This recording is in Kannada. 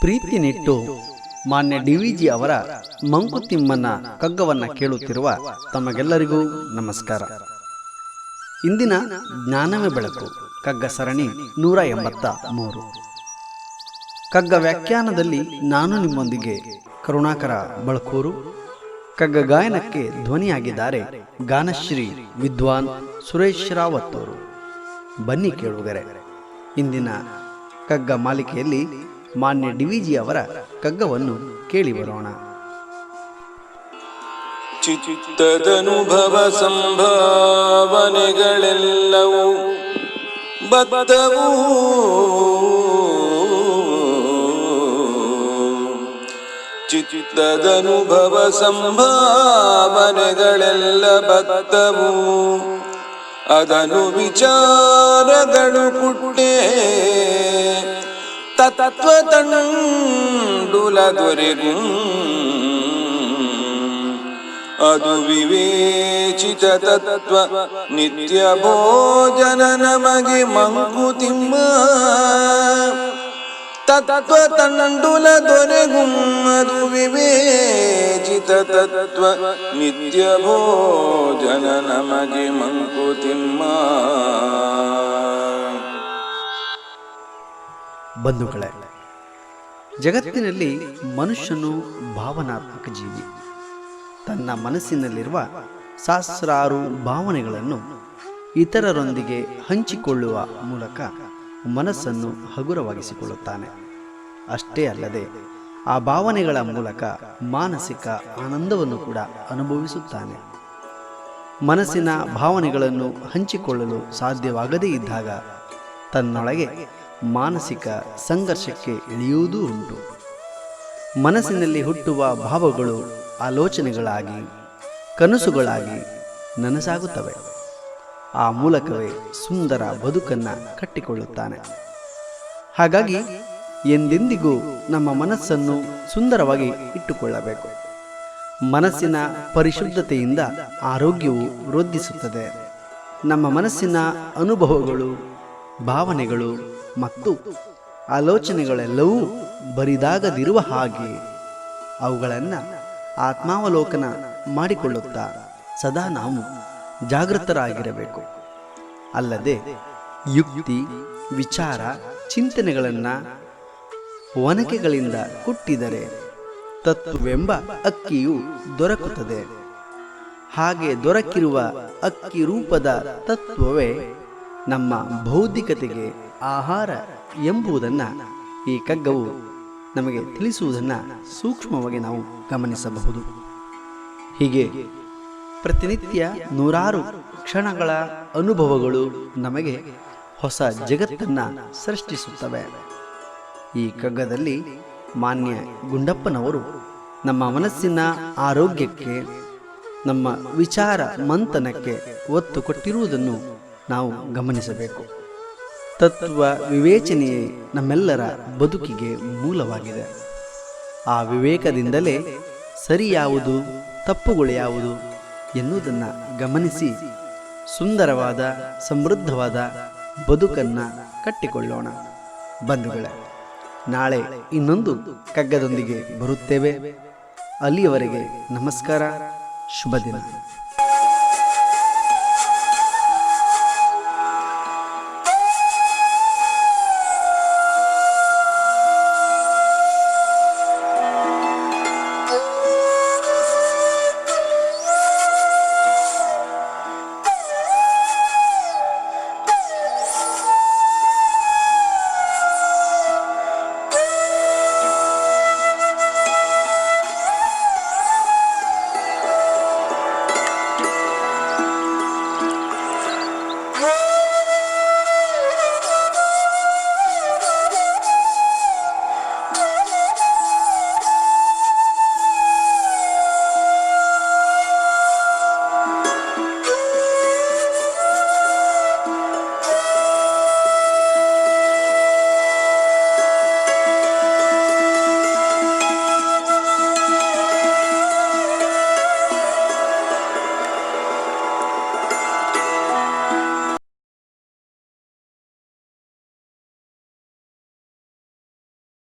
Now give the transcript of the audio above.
ಪ್ರೀತಿ ನೆಟ್ಟು ಮಾನ್ಯ DVG ಅವರ ಮಂಕುತಿಮ್ಮನ ಕಗ್ಗವನ್ನು ಕೇಳುತ್ತಿರುವ ತಮಗೆಲ್ಲರಿಗೂ ನಮಸ್ಕಾರ. ಇಂದಿನ ಜ್ಞಾನವೇ ಬೆಳಕು ಕಗ್ಗ ಸರಣಿ 183. ಕಗ್ಗ ವ್ಯಾಖ್ಯಾನದಲ್ಲಿ ನಾನು ನಿಮ್ಮೊಂದಿಗೆ ಕರುಣಾಕರ ಬಳಕೂರು. ಕಗ್ಗ ಗಾಯನಕ್ಕೆ ಧ್ವನಿಯಾಗಿದ್ದಾರೆ ಗಾನಶ್ರೀ ವಿದ್ವಾನ್ ಸುರೇಶ್ ರಾವತ್ ಅವರು. ಬನ್ನಿ ಕೇಳುಗರೆ, ಇಂದಿನ ಕಗ್ಗ ಮಾಲಿಕೆಯಲ್ಲಿ ಮಾನ್ಯ DVG ಅವರ ಕಗ್ಗವನ್ನು ಕೇಳಿ ಬರೋಣ. ಚಿತ್ತದನುಭವ ಸಂಭಾವನೆಗಳೆಲ್ಲವೂ ಬದ್ಧವೂ ಚಿತ್ತದನುಭವ ಸಂಭಾವನೆಗಳೆಲ್ಲ ಬದ್ಧವೂ ಅದನು ವಿಚಾರಗಳು ಪುಟ್ಟೆ ತತ್ವ ತಂಡುಲ ದೊರೆಗೂ ಅದು ವಿವೇಚಿತ ತತ್ವ ನಿತ್ಯ ಭೋಜನ ನಮಗೆ ಮಂಕುತಿಮ್ಮ ತತ್ವ ತಂಡುಲ ದೊರೆಗೂ ಅದು ವಿವೇಚಿತ ತತ್ವ ನಿತ್ಯ ಭೋಜನ ನಮಗೆ ಮಂಕುತಿಮ್ಮ. ಬಂಧುಗಳೇ, ಜಗತ್ತಿನಲ್ಲಿ ಮನುಷ್ಯನು ಭಾವನಾತ್ಮಕ ಜೀವಿ. ತನ್ನ ಮನಸ್ಸಿನಲ್ಲಿರುವ ಸಹಸ್ರಾರು ಭಾವನೆಗಳನ್ನು ಇತರರೊಂದಿಗೆ ಹಂಚಿಕೊಳ್ಳುವ ಮೂಲಕ ಮನಸ್ಸನ್ನು ಹಗುರವಾಗಿಸಿಕೊಳ್ಳುತ್ತಾನೆ. ಅಷ್ಟೇ ಅಲ್ಲದೆ ಆ ಭಾವನೆಗಳ ಮೂಲಕ ಮಾನಸಿಕ ಆನಂದವನ್ನು ಕೂಡ ಅನುಭವಿಸುತ್ತಾನೆ. ಮನಸ್ಸಿನ ಭಾವನೆಗಳನ್ನು ಹಂಚಿಕೊಳ್ಳಲು ಸಾಧ್ಯವಾಗದೇ ಇದ್ದಾಗ ತನ್ನೊಳಗೆ ಮಾನಸಿಕ ಸಂಘರ್ಷಕ್ಕೆ ಇಳಿಯುವುದೂ ಉಂಟು. ಮನಸ್ಸಿನಲ್ಲಿ ಹುಟ್ಟುವ ಭಾವಗಳು ಆಲೋಚನೆಗಳಾಗಿ ಕನಸುಗಳಾಗಿ ನನಸಾಗುತ್ತವೆ. ಆ ಮೂಲಕವೇ ಸುಂದರ ಬದುಕನ್ನು ಕಟ್ಟಿಕೊಳ್ಳುತ್ತಾನೆ. ಹಾಗಾಗಿ ಎಂದೆಂದಿಗೂ ನಮ್ಮ ಮನಸ್ಸನ್ನು ಸುಂದರವಾಗಿ ಇಟ್ಟುಕೊಳ್ಳಬೇಕು. ಮನಸ್ಸಿನ ಪರಿಶುದ್ಧತೆಯಿಂದ ಆರೋಗ್ಯವು ವೃದ್ಧಿಸುತ್ತದೆ. ನಮ್ಮ ಮನಸ್ಸಿನ ಅನುಭವಗಳು, ಭಾವನೆಗಳು ಮತ್ತು ಆಲೋಚನೆಗಳೆಲ್ಲವೂ ಬರಿದಾಗದಿರುವ ಹಾಗೆ ಅವುಗಳನ್ನು ಆತ್ಮಾವಲೋಕನ ಮಾಡಿಕೊಳ್ಳುತ್ತಾ ಸದಾ ನಾವು ಜಾಗೃತರಾಗಿರಬೇಕು. ಅಲ್ಲದೆ ಯುಕ್ತಿ, ವಿಚಾರ, ಚಿಂತನೆಗಳನ್ನು ಒನಕೆಗಳಿಂದ ಕುಟ್ಟಿದರೆ ತತ್ವವೆಂಬ ಅಕ್ಕಿಯು ದೊರಕುತ್ತದೆ. ಹಾಗೆ ದೊರಕಿರುವ ಅಕ್ಕಿ ರೂಪದ ತತ್ವವೇ ನಮ್ಮ ಬೌದ್ಧಿಕತೆಗೆ ಆಹಾರ ಎಂಬುದನ್ನು ಈ ಕಗ್ಗವು ನಮಗೆ ತಿಳಿಸುವುದನ್ನು ಸೂಕ್ಷ್ಮವಾಗಿ ನಾವು ಗಮನಿಸಬಹುದು. ಹೀಗೆ ಪ್ರತಿನಿತ್ಯ ನೂರಾರು ಕ್ಷಣಗಳ ಅನುಭವಗಳು ನಮಗೆ ಹೊಸ ಜಗತ್ತನ್ನು ಸೃಷ್ಟಿಸುತ್ತವೆ. ಈ ಕಗ್ಗದಲ್ಲಿ ಮಾನ್ಯ ಗುಂಡಪ್ಪನವರು ನಮ್ಮ ಮನಸ್ಸಿನ ಆರೋಗ್ಯಕ್ಕೆ, ನಮ್ಮ ವಿಚಾರ ಮಂಥನಕ್ಕೆ ಒತ್ತು ಕೊಟ್ಟಿರುವುದನ್ನು ನಾವು ಗಮನಿಸಬೇಕು. ತತ್ವ ವಿವೇಚನೆಯೇ ನಮ್ಮೆಲ್ಲರ ಬದುಕಿಗೆ ಮೂಲವಾಗಿದೆ. ಆ ವಿವೇಕದಿಂದಲೇ ಸರಿ ಯಾವುದು, ತಪ್ಪುಗಳು ಯಾವುದು ಎನ್ನುವುದನ್ನು ಗಮನಿಸಿ ಸುಂದರವಾದ ಸಮೃದ್ಧವಾದ ಬದುಕನ್ನು ಕಟ್ಟಿಕೊಳ್ಳೋಣ. ಬಂಧುಗಳೇ, ನಾಳೆ ಇನ್ನೊಂದು ಕಗ್ಗದೊಂದಿಗೆ ಬರುತ್ತೇವೆ. ಅಲ್ಲಿಯವರೆಗೆ ನಮಸ್ಕಾರ, ಶುಭ ದಿನ.